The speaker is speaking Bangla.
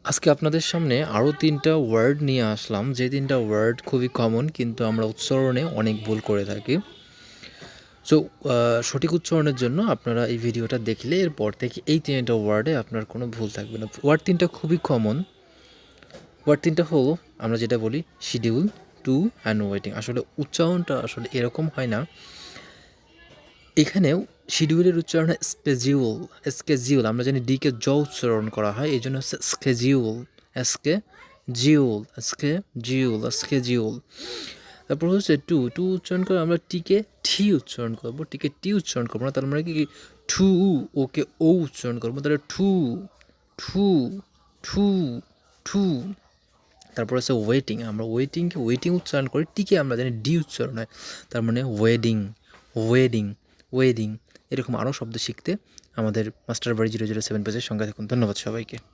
আজকে আপনাদের সামনে আরও ৩টা ওয়ার্ড নিয়ে আসলাম, যে 3টা ওয়ার্ড খুবই কমন কিন্তু আমরা উচ্চারণে অনেক ভুল করে থাকি। সো সঠিক উচ্চারণের জন্য আপনারা এই ভিডিওটা দেখলে এরপর থেকে এই 3টা ওয়ার্ডে আপনার কোনো ভুল থাকবে না। ওয়ার্ড 3টা খুবই কমন। ওয়ার্ড 3টা হলো, আমরা যেটা বলি শিডিউল, টু অ্যান্ড ওয়েটিং। আসলে উচ্চারণটা আসলে এরকম হয় না। এখানেও শিডিউলের উচ্চারণ হয় স্কেজিউল। স্কেজিউল আমরা জানি ডিকে জ উচ্চারণ করা হয়, এই জন্য হচ্ছে schedule. Schedule, schedule, schedule. তারপর হচ্ছে টু, টু উচ্চারণ করে আমরা টিকে ঠি উচ্চারণ করবো, টিকে টি উচ্চারণ করবো না, তার মানে কি ঠু, ওকে ও উচ্চারণ করবো, তাহলে ঠু ঠু ঠু ঠু। তারপর হচ্ছে ওয়েটিং, আমরা ওয়েটিংকে ওয়েটিং উচ্চারণ করি, টিকে আমরা জানি ডি উচ্চারণ হয়, তার মানে ওয়েডিং, ওয়েডিং, ওয়েডিং। এরকম আরও শব্দ শিখতে আমাদের মাস্টার বাড়ি 007 পেজের সঙ্গে থাকুন। ধন্যবাদ সবাইকে।